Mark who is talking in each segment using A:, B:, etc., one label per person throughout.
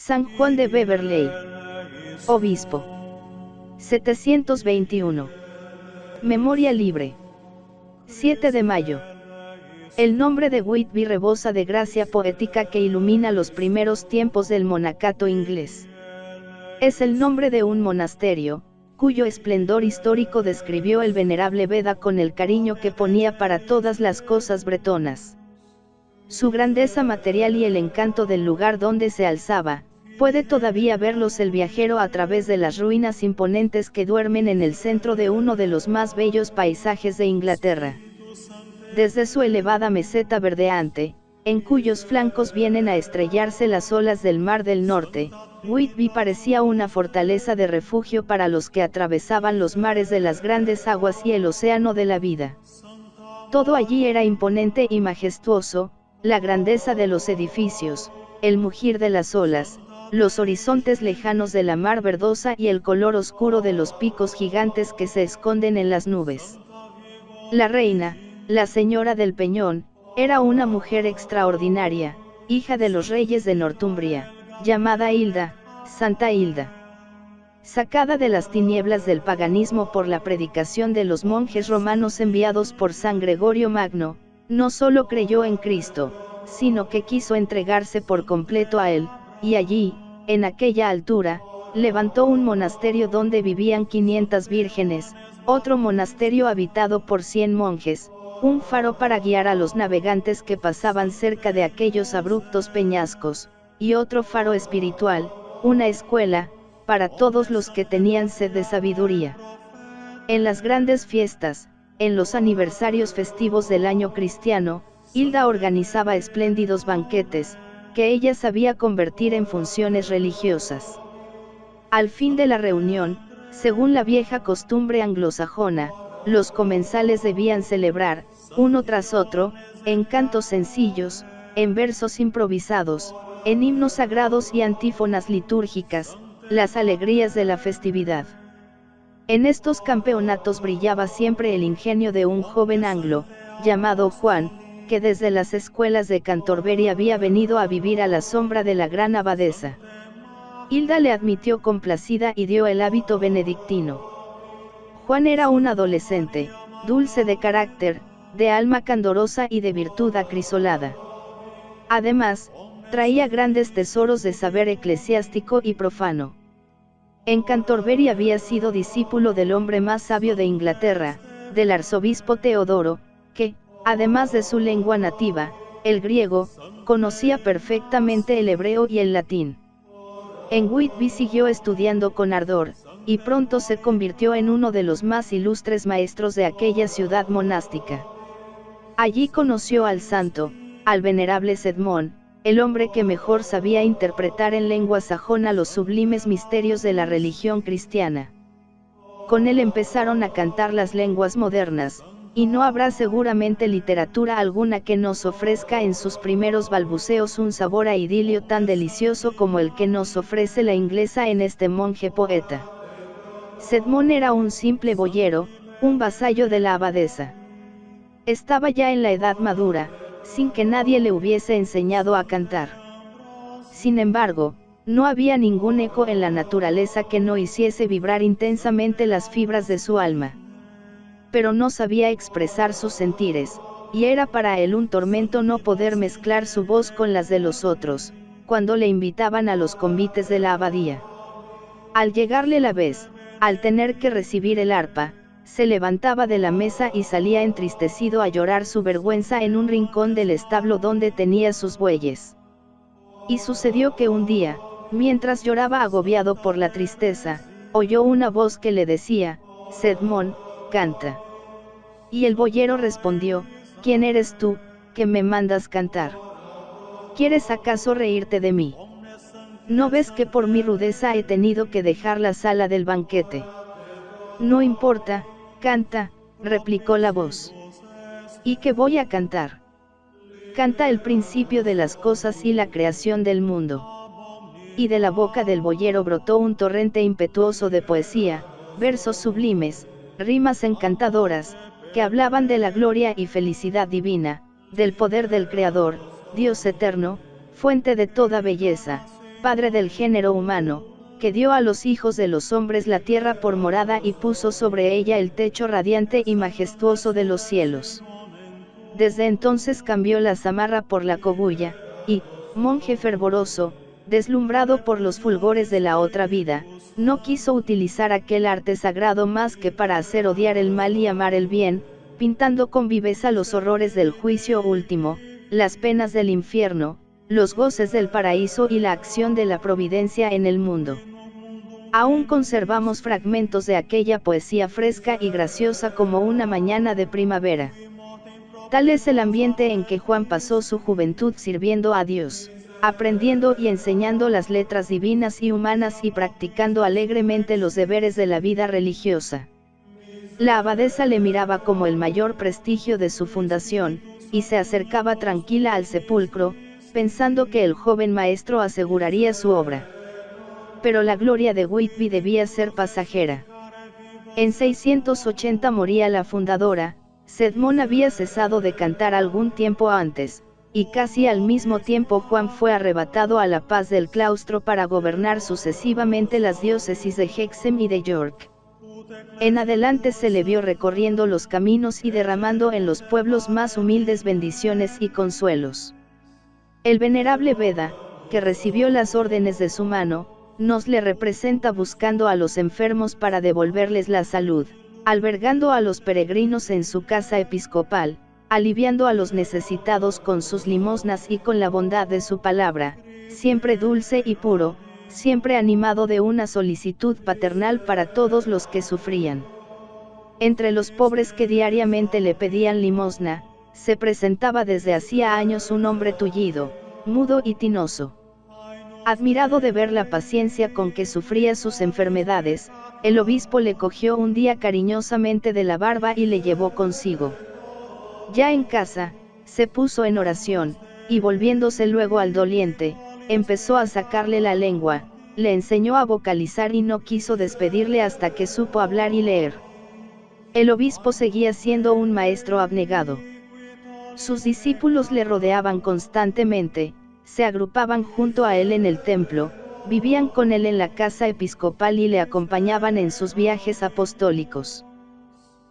A: San Juan de Beverley. Obispo. 721. Memoria libre. 7 de mayo. El nombre de Whitby rebosa de gracia poética que ilumina los primeros tiempos del monacato inglés. Es el nombre de un monasterio, cuyo esplendor histórico describió el venerable Beda con el cariño que ponía para todas las cosas bretonas. Su grandeza material y el encanto del lugar donde se alzaba, puede todavía verlos el viajero a través de las ruinas imponentes que duermen en el centro de uno de los más bellos paisajes de Inglaterra. Desde su elevada meseta verdeante, en cuyos flancos vienen a estrellarse las olas del Mar del Norte, Whitby parecía una fortaleza de refugio para los que atravesaban los mares de las grandes aguas y el océano de la vida. Todo allí era imponente y majestuoso, la grandeza de los edificios, el mugir de las olas, los horizontes lejanos de la mar verdosa y el color oscuro de los picos gigantes que se esconden en las nubes. La reina, la señora del Peñón, era una mujer extraordinaria, hija de los reyes de Northumbria, llamada Hilda, Santa Hilda. Sacada de las tinieblas del paganismo por la predicación de los monjes romanos enviados por San Gregorio Magno, no solo creyó en Cristo, sino que quiso entregarse por completo a él, y allí, en aquella altura, levantó un monasterio donde vivían 500 vírgenes, otro monasterio habitado por 100 monjes, un faro para guiar a los navegantes que pasaban cerca de aquellos abruptos peñascos, y otro faro espiritual, una escuela, para todos los que tenían sed de sabiduría. En las grandes fiestas, en los aniversarios festivos del año cristiano, Hilda organizaba espléndidos banquetes, que ella sabía convertir en funciones religiosas. Al fin de la reunión, según la vieja costumbre anglosajona, los comensales debían celebrar, uno tras otro, en cantos sencillos, en versos improvisados, en himnos sagrados y antífonas litúrgicas, las alegrías de la festividad. En estos campeonatos brillaba siempre el ingenio de un joven anglo, llamado Juan, que desde las escuelas de Cantorbery había venido a vivir a la sombra de la gran abadesa. Hilda le admitió complacida y dio el hábito benedictino. Juan era un adolescente, dulce de carácter, de alma candorosa y de virtud acrisolada. Además, traía grandes tesoros de saber eclesiástico y profano. En Cantorbery había sido discípulo del hombre más sabio de Inglaterra, del arzobispo Teodoro, que, además de su lengua nativa, el griego, conocía perfectamente el hebreo y el latín. En Whitby siguió estudiando con ardor, y pronto se convirtió en uno de los más ilustres maestros de aquella ciudad monástica. Allí conoció al santo, al venerable Sedmón, el hombre que mejor sabía interpretar en lengua sajona los sublimes misterios de la religión cristiana. Con él empezaron a cantar las lenguas modernas, y no habrá seguramente literatura alguna que nos ofrezca en sus primeros balbuceos un sabor a idilio tan delicioso como el que nos ofrece la inglesa en este monje poeta. Sedmón era un simple boyero, un vasallo de la abadesa. Estaba ya en la edad madura, sin que nadie le hubiese enseñado a cantar. Sin embargo, no había ningún eco en la naturaleza que no hiciese vibrar intensamente las fibras de su alma. Pero no sabía expresar sus sentires, y era para él un tormento no poder mezclar su voz con las de los otros, cuando le invitaban a los convites de la abadía. Al llegarle la vez, al tener que recibir el arpa, se levantaba de la mesa y salía entristecido a llorar su vergüenza en un rincón del establo donde tenía sus bueyes. Y sucedió que un día, mientras lloraba agobiado por la tristeza, oyó una voz que le decía: Sedmón, canta. Y el boyero respondió: ¿Quién eres tú, que me mandas cantar? ¿Quieres acaso reírte de mí? ¿No ves que por mi rudeza he tenido que dejar la sala del banquete? No importa, canta, replicó la voz. ¿Y qué voy a cantar? Canta el principio de las cosas y la creación del mundo. Y de la boca del boyero brotó un torrente impetuoso de poesía, versos sublimes, rimas encantadoras, que hablaban de la gloria y felicidad divina, del poder del Creador, Dios eterno, fuente de toda belleza, Padre del género humano, que dio a los hijos de los hombres la tierra por morada y puso sobre ella el techo radiante y majestuoso de los cielos. Desde entonces cambió la zamarra por la cogulla, y, monje fervoroso, deslumbrado por los fulgores de la otra vida, no quiso utilizar aquel arte sagrado más que para hacer odiar el mal y amar el bien, pintando con viveza los horrores del juicio último, las penas del infierno, los goces del paraíso y la acción de la providencia en el mundo. Aún conservamos fragmentos de aquella poesía fresca y graciosa como una mañana de primavera. Tal es el ambiente en que Juan pasó su juventud sirviendo a Dios, aprendiendo y enseñando las letras divinas y humanas y practicando alegremente los deberes de la vida religiosa. La abadesa le miraba como el mayor prestigio de su fundación, y se acercaba tranquila al sepulcro, pensando que el joven maestro aseguraría su obra. Pero la gloria de Whitby debía ser pasajera. En 680 moría la fundadora. Cedmón había cesado de cantar algún tiempo antes, y casi al mismo tiempo Juan fue arrebatado a la paz del claustro para gobernar sucesivamente las diócesis de Hexham y de York. En adelante se le vio recorriendo los caminos y derramando en los pueblos más humildes bendiciones y consuelos. El venerable Beda, que recibió las órdenes de su mano, nos le representa buscando a los enfermos para devolverles la salud, albergando a los peregrinos en su casa episcopal, aliviando a los necesitados con sus limosnas y con la bondad de su palabra, siempre dulce y puro, siempre animado de una solicitud paternal para todos los que sufrían. Entre los pobres que diariamente le pedían limosna, se presentaba desde hacía años un hombre tullido, mudo y tinoso. Admirado de ver la paciencia con que sufría sus enfermedades, el obispo le cogió un día cariñosamente de la barba y le llevó consigo. Ya en casa, se puso en oración, y volviéndose luego al doliente, empezó a sacarle la lengua, le enseñó a vocalizar y no quiso despedirle hasta que supo hablar y leer. El obispo seguía siendo un maestro abnegado. Sus discípulos le rodeaban constantemente, se agrupaban junto a él en el templo, vivían con él en la casa episcopal y le acompañaban en sus viajes apostólicos.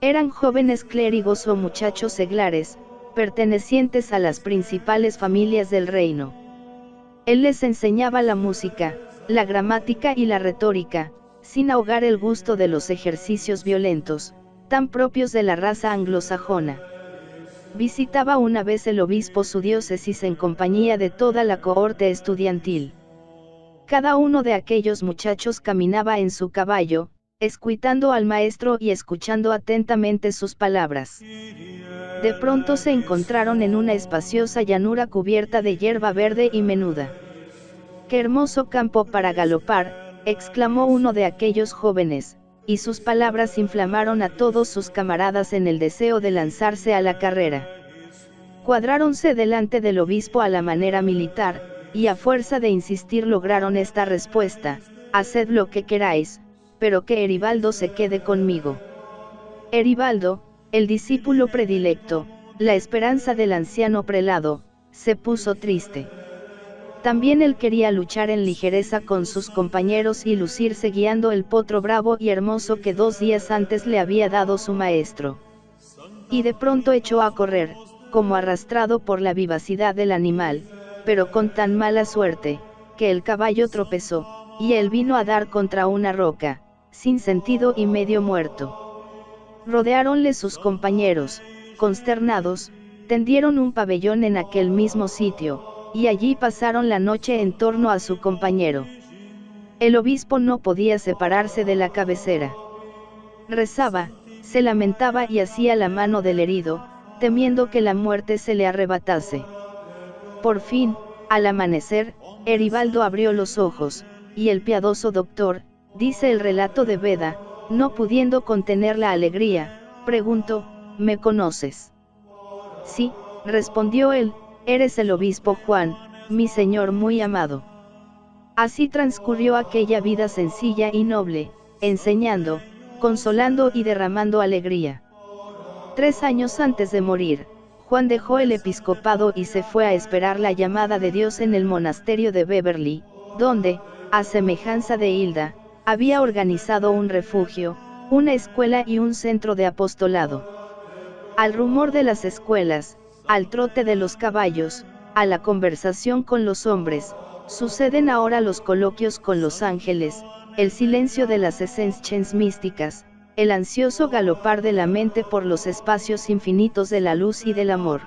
A: Eran jóvenes clérigos o muchachos seglares, pertenecientes a las principales familias del reino. Él les enseñaba la música, la gramática y la retórica, sin ahogar el gusto de los ejercicios violentos, tan propios de la raza anglosajona. Visitaba una vez el obispo su diócesis en compañía de toda la cohorte estudiantil. Cada uno de aquellos muchachos caminaba en su caballo, escuitando al maestro y escuchando atentamente sus palabras. De pronto se encontraron en una espaciosa llanura cubierta de hierba verde y menuda. ¡Qué hermoso campo para galopar!, exclamó uno de aquellos jóvenes, y sus palabras inflamaron a todos sus camaradas en el deseo de lanzarse a la carrera. Cuadráronse delante del obispo a la manera militar, y a fuerza de insistir lograron esta respuesta: haced lo que queráis, pero que Eribaldo se quede conmigo. Eribaldo, el discípulo predilecto, la esperanza del anciano prelado, se puso triste. También él quería luchar en ligereza con sus compañeros y lucirse guiando el potro bravo y hermoso que 2 días antes le había dado su maestro. Y de pronto echó a correr, como arrastrado por la vivacidad del animal, pero con tan mala suerte, que el caballo tropezó, y él vino a dar contra una roca, sin sentido y medio muerto. Rodeáronle sus compañeros, consternados, tendieron un pabellón en aquel mismo sitio, y allí pasaron la noche en torno a su compañero. El obispo no podía separarse de la cabecera. Rezaba, se lamentaba y hacía la mano del herido, temiendo que la muerte se le arrebatase. Por fin, al amanecer, Eribaldo abrió los ojos, y el piadoso doctor, dice el relato de Beda, no pudiendo contener la alegría, preguntó: ¿me conoces? Sí, respondió él, eres el obispo Juan, mi señor muy amado. Así transcurrió aquella vida sencilla y noble, enseñando, consolando y derramando alegría. 3 años antes de morir, Juan dejó el episcopado y se fue a esperar la llamada de Dios en el monasterio de Beverley, donde, a semejanza de Hilda, había organizado un refugio, una escuela y un centro de apostolado. Al rumor de las escuelas, al trote de los caballos, a la conversación con los hombres, suceden ahora los coloquios con los ángeles, el silencio de las esencias místicas, el ansioso galopar de la mente por los espacios infinitos de la luz y del amor.